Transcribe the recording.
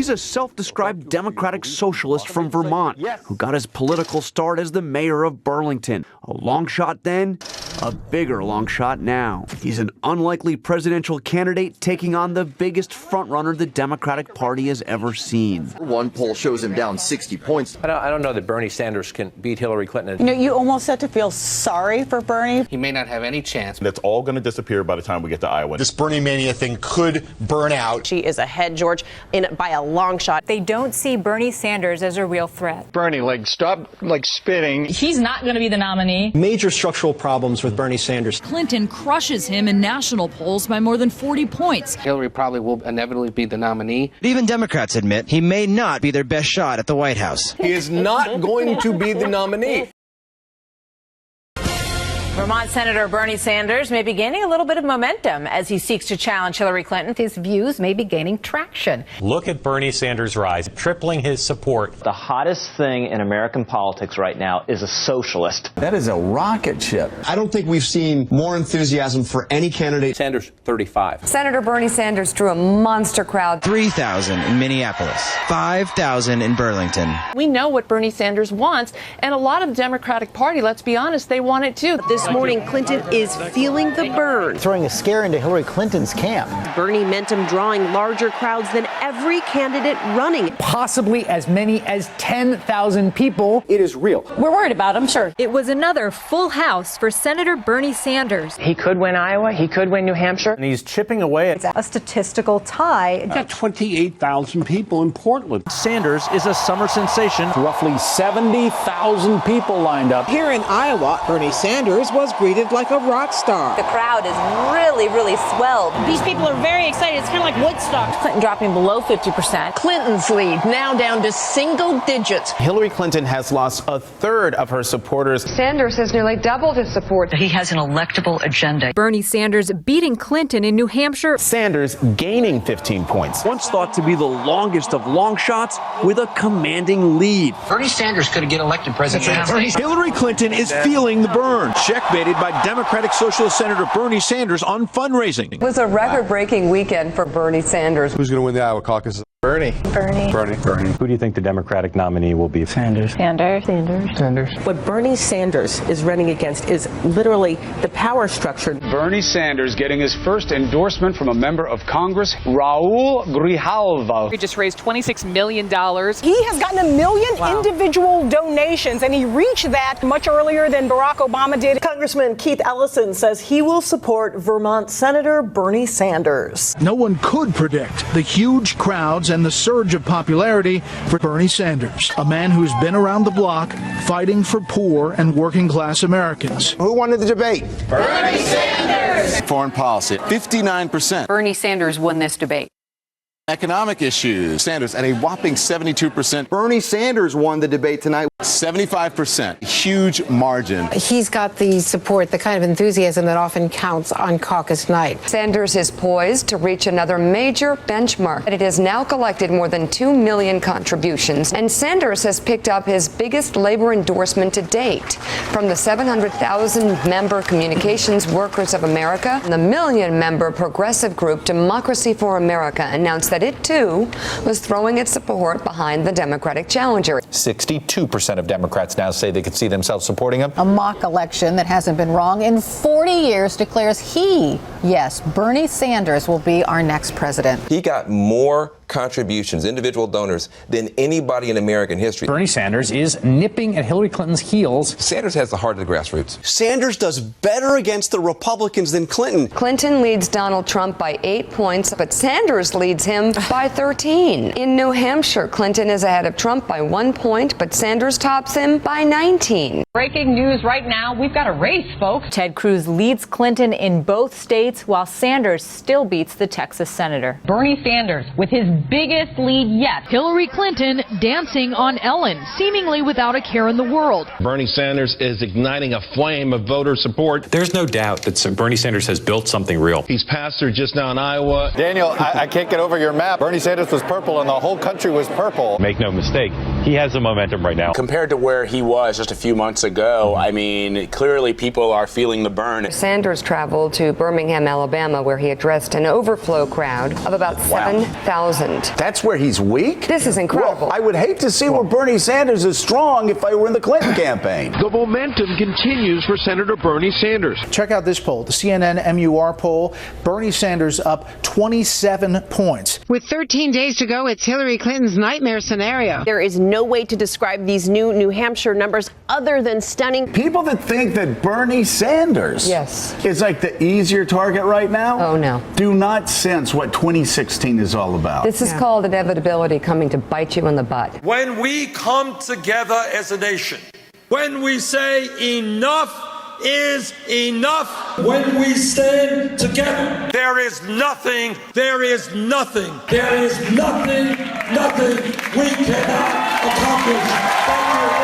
He's a self-described Democratic socialist from Vermont who got his political start as the mayor of Burlington. A long shot then, a bigger long shot now. He's an unlikely presidential candidate taking on the biggest frontrunner the Democratic Party has ever seen. One poll shows him down 60 points. I don't know that Bernie Sanders can beat Hillary Clinton. You know, you almost have to feel sorry for Bernie. He may not have any chance. That's all going to disappear by the time we get to Iowa. This Bernie mania thing could burn out. She is ahead, George, by a long shot. They don't see Bernie Sanders as a real threat. Bernie, stop spitting. He's not going to be the nominee. Major structural problems with Bernie Sanders. Clinton crushes him in national polls by more than 40 points. Hillary probably will inevitably be the nominee. Even Democrats admit he may not be their best shot at the White House. He is not going to be the nominee. Vermont Senator Bernie Sanders may be gaining a little bit of momentum as he seeks to challenge Hillary Clinton. His views may be gaining traction. Look at Bernie Sanders' rise, tripling his support. The hottest thing in American politics right now is a socialist. That is a rocket ship. I don't think we've seen more enthusiasm for any candidate. Sanders, 35. Senator Bernie Sanders drew a monster crowd. 3,000 in Minneapolis, 5,000 in Burlington. We know what Bernie Sanders wants, and a lot of the Democratic Party, let's be honest, they want it too. This morning, Clinton is feeling the burn. Throwing a scare into Hillary Clinton's camp. Bernie momentum drawing larger crowds than every candidate running. Possibly as many as 10,000 people. It is real. We're worried about him, sure. It was another full house for Senator Bernie Sanders. He could win Iowa. He could win New Hampshire. And he's chipping away at A statistical tie. Got 28,000 people in Portland. Sanders is a summer sensation. Roughly 70,000 people lined up. Here in Iowa, Bernie Sanders was greeted like a rock star. The crowd is really swelled. These people are very excited. It's kind of like Woodstock. Clinton dropping below 50%. Clinton's lead now down to single digits. Hillary Clinton has lost a third of her supporters. Sanders has nearly doubled his support. He has an electable agenda. Bernie Sanders beating Clinton in New Hampshire. Sanders gaining 15 points. Once thought to be the longest of long shots with a commanding lead. Bernie Sanders could get elected president. Hillary Clinton is feeling the burn. Checkmated by Democratic Socialist Senator Bernie Sanders on fundraising. It was a record-breaking weekend for Bernie Sanders. Who's going to win the Iowa caucus? Bernie. Who do you think the Democratic nominee will be? Sanders. What Bernie Sanders is running against is literally the power structure. Bernie Sanders getting his first endorsement from a member of Congress, Raul Grijalva. He just raised $26 million. He has gotten 1 million individual donations, and he reached that much earlier than Barack Obama did. Congressman Keith Ellison says he will support Vermont Senator Bernie Sanders. No one could predict the huge crowds and the surge of popularity for Bernie Sanders, a man who's been around the block fighting for poor and working class Americans. Who won the debate? Bernie Sanders! Foreign policy, 59%. Bernie Sanders won this debate. Economic issues, Sanders at a whopping 72%. Bernie Sanders won the debate tonight. 75%, huge margin. He's got the support, the kind of enthusiasm that often counts on caucus night. Sanders is poised to reach another major benchmark. It has now collected more than 2 million contributions, and Sanders has picked up his biggest labor endorsement to date from the 700,000-member Communications Workers of America. The million-member progressive group Democracy for America announced that it, too, was throwing its support behind the Democratic challenger. 62% of Democrats now say they could see themselves supporting him. A mock election that hasn't been wrong in 40 years declares Bernie Sanders will be our next president. He got more contributions, individual donors, than anybody in American history. Bernie Sanders is nipping at Hillary Clinton's heels. Sanders has the heart of the grassroots. Sanders does better against the Republicans than Clinton. Clinton leads Donald Trump by 8 points, but Sanders leads him by 13. In New Hampshire, Clinton is ahead of Trump by 1 point, but Sanders tops him by 19. Breaking news right now. We've got a race, folks. Ted Cruz leads Clinton in both states, while Sanders still beats the Texas senator. Bernie Sanders with his biggest lead yet. Hillary Clinton dancing on Ellen, seemingly without a care in the world. Bernie Sanders is igniting a flame of voter support. There's no doubt that Bernie Sanders has built something real. He's passed her just now in Iowa. Daniel, I can't get over your map. Bernie Sanders was purple and the whole country was purple. Make no mistake, he has the momentum right now. Compared to where he was just a few months ago, I mean, clearly people are feeling the burn. Sanders traveled to Birmingham, Alabama, where he addressed an overflow crowd of about 7,000. That's where he's weak? This is incredible. Well, I would hate to see where Bernie Sanders is strong if I were in the Clinton campaign. The momentum continues for Senator Bernie Sanders. Check out this poll, the CNN MUR poll. Bernie Sanders up 27 points. With 13 days to go, it's Hillary Clinton's nightmare scenario. There is no way to describe these new New Hampshire numbers other than stunning. People that think that Bernie Sanders is like the easier target right now, do not sense what 2016 is all about. This is called inevitability coming to bite you in the butt. When we come together as a nation, when we say enough is enough, when we stand together, there is nothing we cannot accomplish. Thank you.